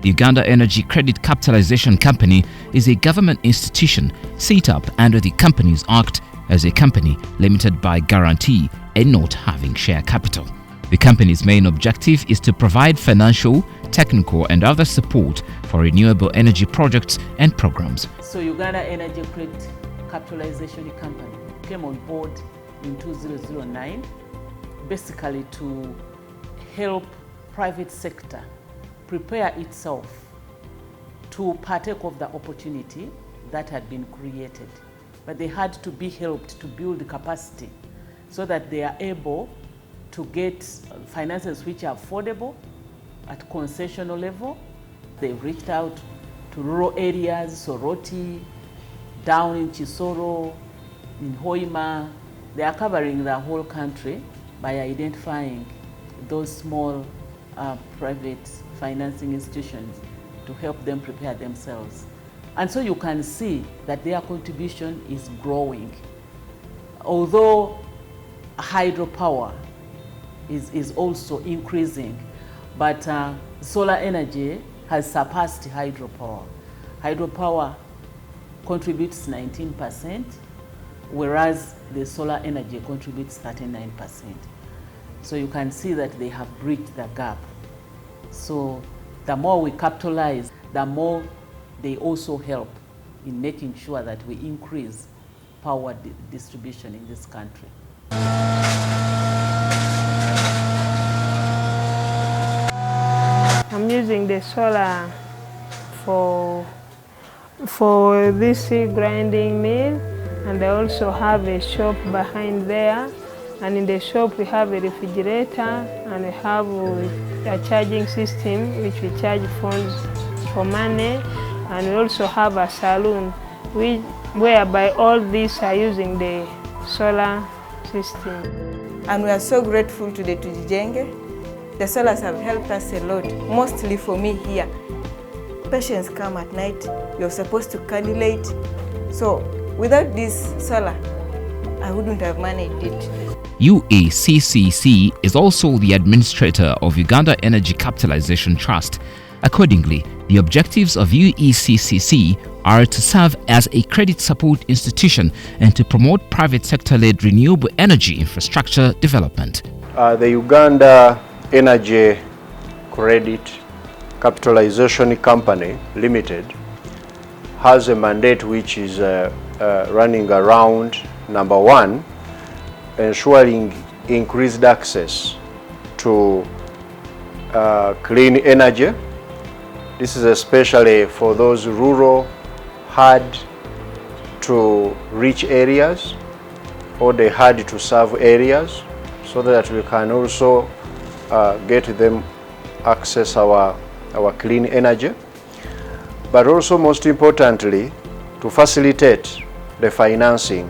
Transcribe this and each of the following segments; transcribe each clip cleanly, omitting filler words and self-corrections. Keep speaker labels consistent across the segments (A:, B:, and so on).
A: The Uganda Energy Credit Capitalisation Company is a government institution set up under the Companies Act as a company limited by guarantee and not having share capital. The company's main objective is to provide financial, technical and other support for renewable energy projects and programs.
B: So Uganda Energy Credit Capitalisation Company came on board in 2009 basically to help private sector prepare itself to partake of the opportunity that had been created. But they had to be helped to build the capacity so that they are able to get finances which are affordable at concessional level. They've reached out to rural areas, Soroti, down in Chisoro, in Hoima. They are covering the whole country by identifying those small private financing institutions to help them prepare themselves. And so you can see that their contribution is growing. Although hydropower is also increasing, but solar energy has surpassed hydropower. Hydropower contributes 19%, whereas the solar energy contributes 39%. So you can see that they have bridged the gap. So the more we capitalize, the more they also help in making sure that we increase power distribution in this country.
C: I'm using the solar for this grinding mill, and I also have a shop behind there. And in the shop we have a refrigerator and we have a charging system which we charge phones for money, and we also have a saloon whereby all these are using the solar system.
D: And we are so grateful to the Tujijenge. The solars have helped us a lot, mostly for me here. Patients come at night, you're supposed to candlelight. So without this solar, I wouldn't have managed it.
A: UECCC is also the administrator of Uganda Energy Capitalisation Trust. Accordingly, the objectives of UECCC are to serve as a credit support institution and to promote private sector-led renewable energy infrastructure development.
E: The Uganda Energy Credit Capitalisation Company Limited has a mandate which is running around, number one, ensuring increased access to clean energy. This is especially for those rural, hard to reach areas or the hard to serve areas, so that we can also get them access our clean energy. But also, most importantly, to facilitate the financing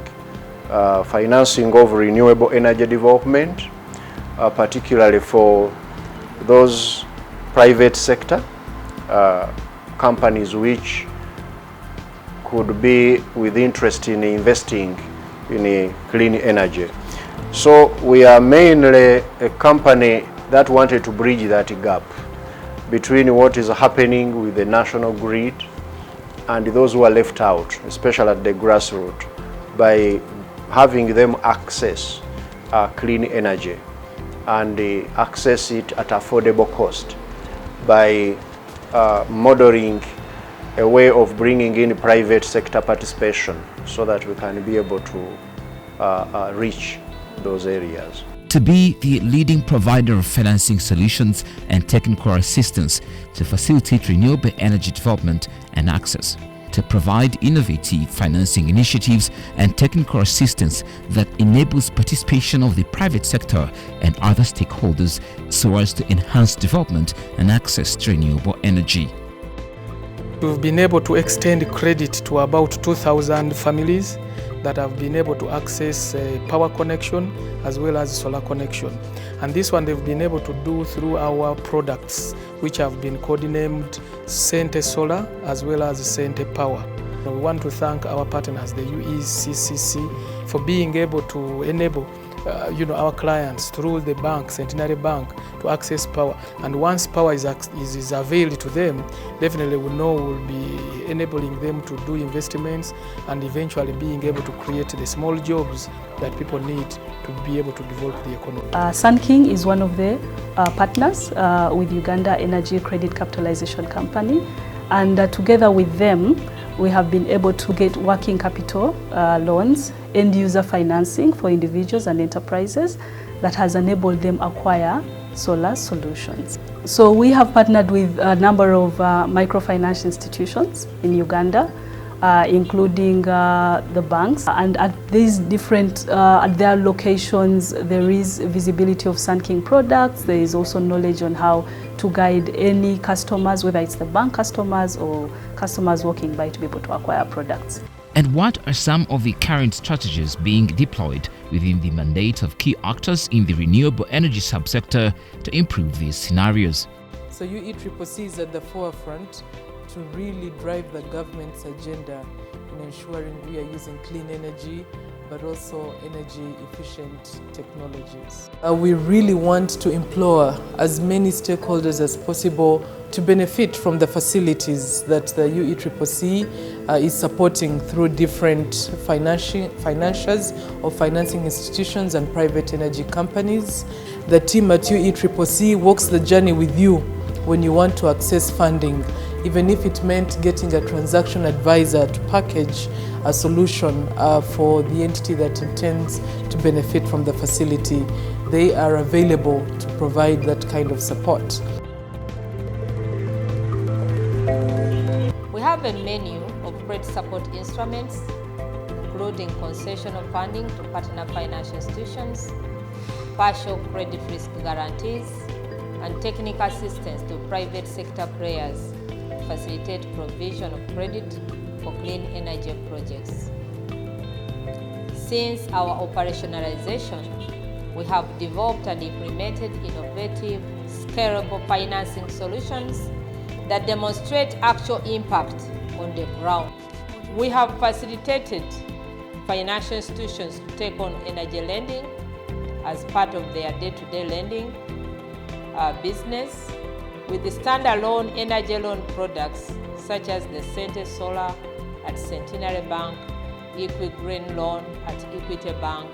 E: of renewable energy development, particularly for those private sector companies which could be with interest in investing in clean energy. So we are mainly a company that wanted to bridge that gap between what is happening with the national grid and those who are left out, especially at the grassroots, by having them access clean energy and access it at affordable cost by modeling a way of bringing in private sector participation so that we can be able to reach those areas.
A: To be the leading provider of financing solutions and technical assistance to facilitate renewable energy development and access, to provide innovative financing initiatives and technical assistance that enables participation of the private sector and other stakeholders so as to enhance development and access to renewable energy.
F: We've been able to extend credit to about 2,000 families that have been able to access power connection as well as solar connection. And this one they've been able to do through our products, which have been codenamed Sente Solar as well as Sente Power. We want to thank our partners, the UECCC, for being able to enable our clients through the bank, Centenary Bank, to access power. And once power is availed to them, definitely we know we'll be enabling them to do investments and eventually being able to create the small jobs that people need to be able to develop the economy.
G: Sun King is one of the partners with Uganda Energy Credit Capitalisation Company, and together with them we have been able to get working capital loans, end-user financing for individuals and enterprises that has enabled them acquire solar solutions. So we have partnered with a number of microfinance institutions in Uganda, including the banks, and at these different at their locations there is visibility of Sun King products. There is also knowledge on how to guide any customers, whether it's the bank customers or customers walking by, to be able to acquire products.
A: And what are some of the current strategies being deployed within the mandate of key actors in the renewable energy subsector to improve these scenarios?
H: So UECCC is at the forefront to really drive the government's agenda in ensuring we are using clean energy, but also energy efficient technologies. We really want to implore as many stakeholders as possible to benefit from the facilities that the UECCC is supporting through different financiers or financing institutions and private energy companies. The team at UECCC walks the journey with you when you want to access funding, even if it meant getting a transaction advisor to package a solution for the entity that intends to benefit from the facility. They are available to provide that kind of support.
I: We have a menu of credit support instruments, including concessional funding to partner financial institutions, partial credit risk guarantees, and technical assistance to private sector players to facilitate provision of credit for clean energy projects. Since our operationalization, we have developed and implemented innovative, scalable financing solutions that demonstrate actual impact on the ground. We have facilitated financial institutions to take on energy lending as part of their day-to-day lending business with the standalone energy loan products such as the Cente Solar at Centenary Bank, Green Loan at Equity Bank,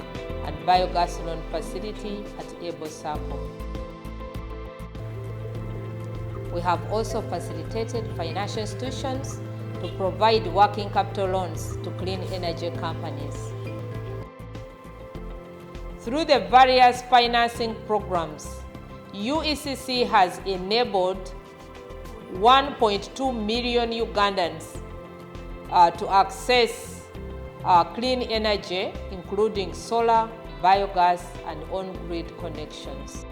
I: and Biogas Loan Facility at Able Circle. We have also facilitated financial institutions to provide working capital loans to clean energy companies. Through the various financing programs, UECCC has enabled 1.2 million Ugandans to access clean energy, including solar, biogas, and on-grid connections.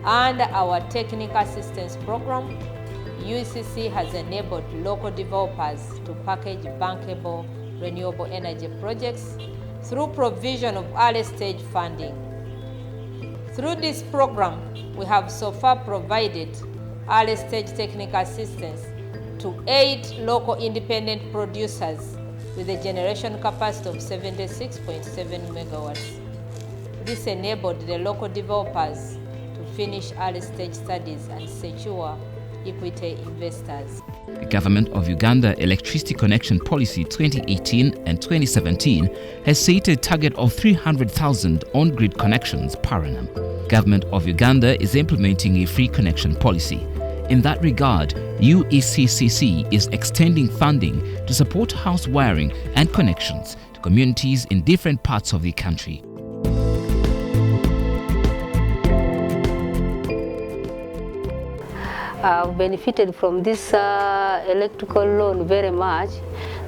I: Under our technical assistance program, UECCC has enabled local developers to package bankable renewable energy projects through provision of early-stage funding. Through this program, we have so far provided early-stage technical assistance to 8 local independent producers with a generation capacity of 76.7 megawatts. This enabled the local developers to finish early-stage studies and secure equity investors.
A: The Government of Uganda Electricity Connection Policy 2018 and 2017 has set a target of 300,000 on-grid connections per annum. Government of Uganda is implementing a free connection policy. In that regard, UECCC is extending funding to support house wiring and connections to communities in different parts of the country.
J: I've benefited from this electrical loan very much.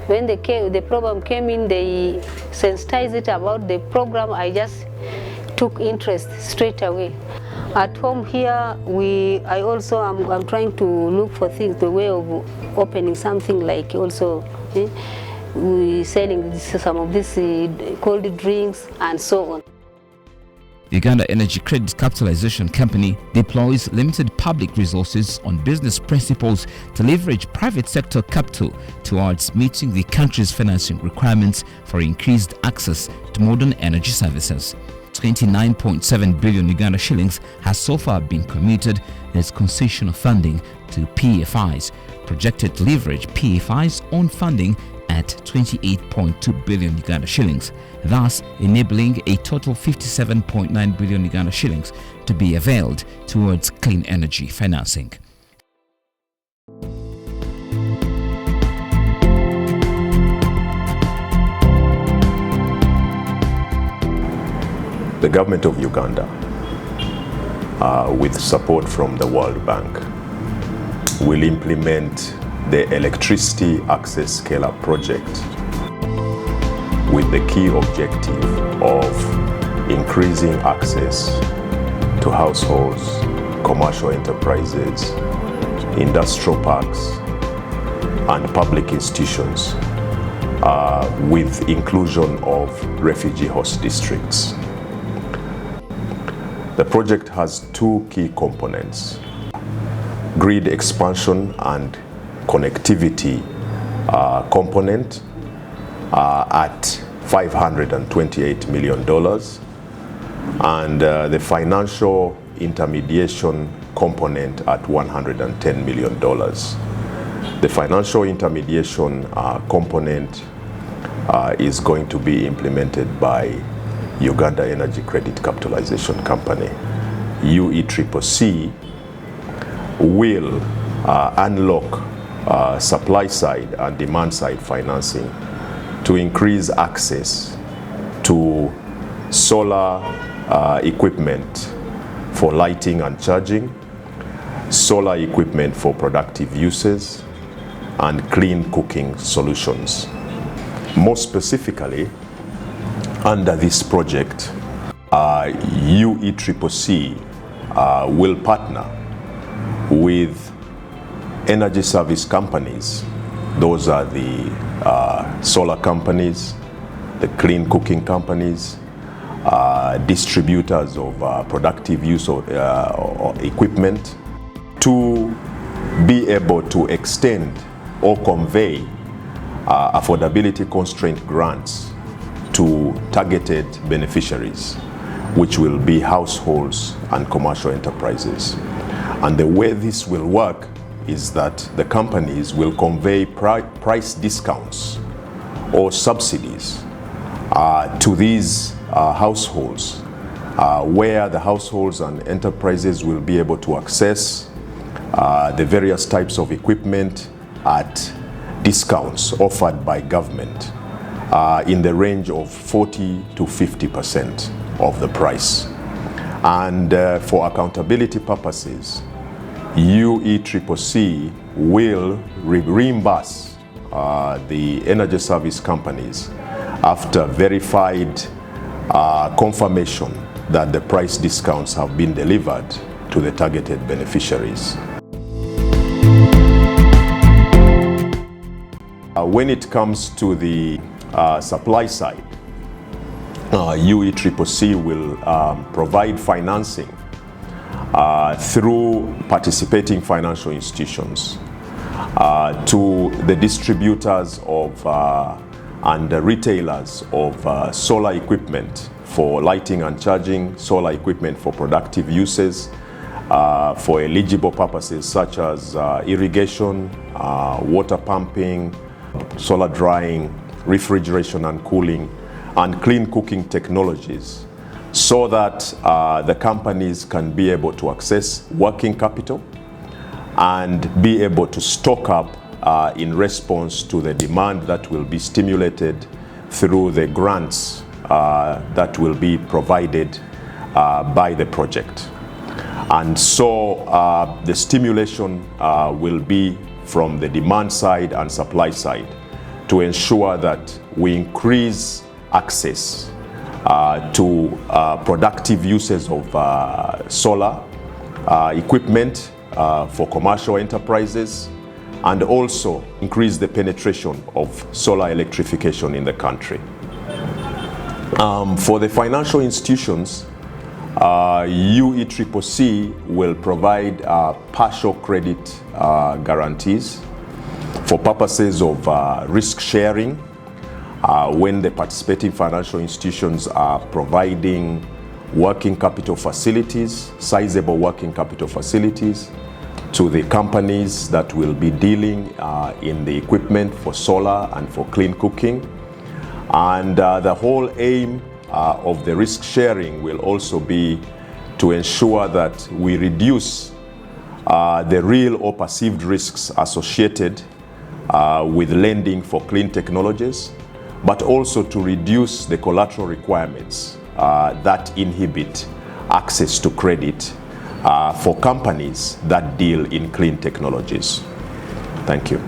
J: When the program came in, they sensitized it about the program. I just took interest straight away. At home here, I'm trying to look for things, the way of opening something like also we selling some of these cold drinks and so on.
A: Uganda Energy Credit Capitalisation Company deploys limited public resources on business principles to leverage private sector capital towards meeting the country's financing requirements for increased access to modern energy services. 29.7 billion Uganda shillings has so far been committed as concessional funding to PFIs, projected to leverage PFIs on funding at 28.2 billion Uganda shillings, thus enabling a total 57.9 billion Uganda shillings to be availed towards clean energy financing.
K: The government of Uganda, with support from the World Bank, will implement the Electricity Access Scale-Up project with the key objective of increasing access to households, commercial enterprises, industrial parks, and public institutions with inclusion of refugee host districts. The project has two key components: grid expansion and connectivity component at $528 million, and the financial intermediation component at $110 million. The financial intermediation component is going to be implemented by Uganda Energy Credit Capitalisation Company. UECCC will unlock supply side and demand side financing to increase access to solar equipment for lighting and charging, solar equipment for productive uses, and clean cooking solutions. More specifically, under this project, UECCC will partner with energy service companies. Those are the solar companies, the clean cooking companies, distributors of productive use of equipment, to be able to extend or convey affordability constraint grants to targeted beneficiaries, which will be households and commercial enterprises. And the way this will work is that the companies will convey price discounts or subsidies to these households, where the households and enterprises will be able to access the various types of equipment at discounts offered by government in the range of 40 to 50% of the price. And for accountability purposes, UECCC will reimburse the energy service companies after verified confirmation that the price discounts have been delivered to the targeted beneficiaries. When it comes to the supply side, UECCC will provide financing through participating financial institutions to the distributors of and the retailers of solar equipment for lighting and charging, solar equipment for productive uses, for eligible purposes such as irrigation, water pumping, solar drying, refrigeration and cooling, and clean cooking technologies, so that the companies can be able to access working capital and be able to stock up in response to the demand that will be stimulated through the grants that will be provided by the project. And so the stimulation will be from the demand side and supply side to ensure that we increase access to productive uses of solar equipment for commercial enterprises, and also increase the penetration of solar electrification in the country. For the financial institutions, UECCC will provide partial credit guarantees for purposes of risk sharing when the participating financial institutions are providing working capital facilities, sizable working capital facilities, to the companies that will be dealing in the equipment for solar and for clean cooking. And the whole aim of the risk sharing will also be to ensure that we reduce the real or perceived risks associated with lending for clean technologies, but also to reduce the collateral requirements that inhibit access to credit for companies that deal in clean technologies. Thank you.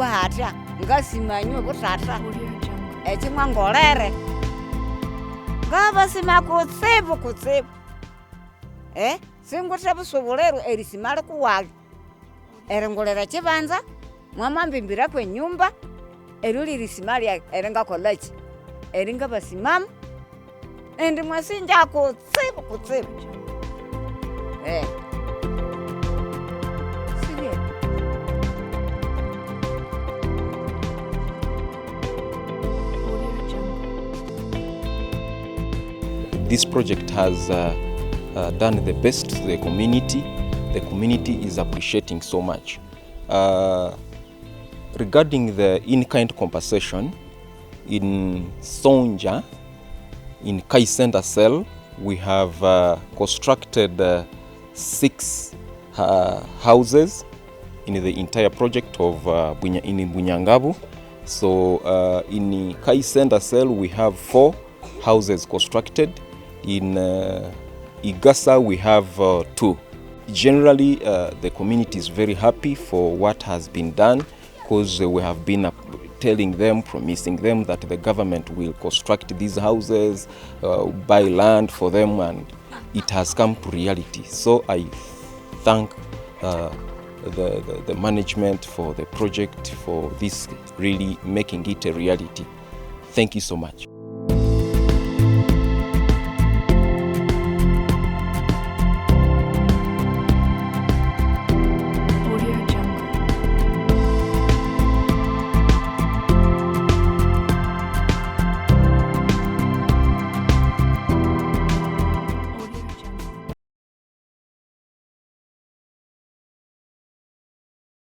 L: Hata ngasimanywe kutata echimwangolere ngava sima kutsivu singutevu sovolero erisimale kuwali erengolera chivanza mwamambimbira kwe nyumba eruli risimali erenga kolachi eringa basimama endi mwasinja kutsivu
M: This project has done the best to the community. The community is appreciating so much. Regarding the in-kind compensation, in Sonja, in Kaisenda Cell, we have constructed 6 houses in the entire project of in Bunyangabu. So in Kaisenda Cell, we have 4 houses constructed. In Igasa, we have 2. Generally, the community is very happy for what has been done, because we have been telling them, promising them that the government will construct these houses, buy land for them, and it has come to reality. So I thank the management for the project, for this really making it a reality. Thank you so much.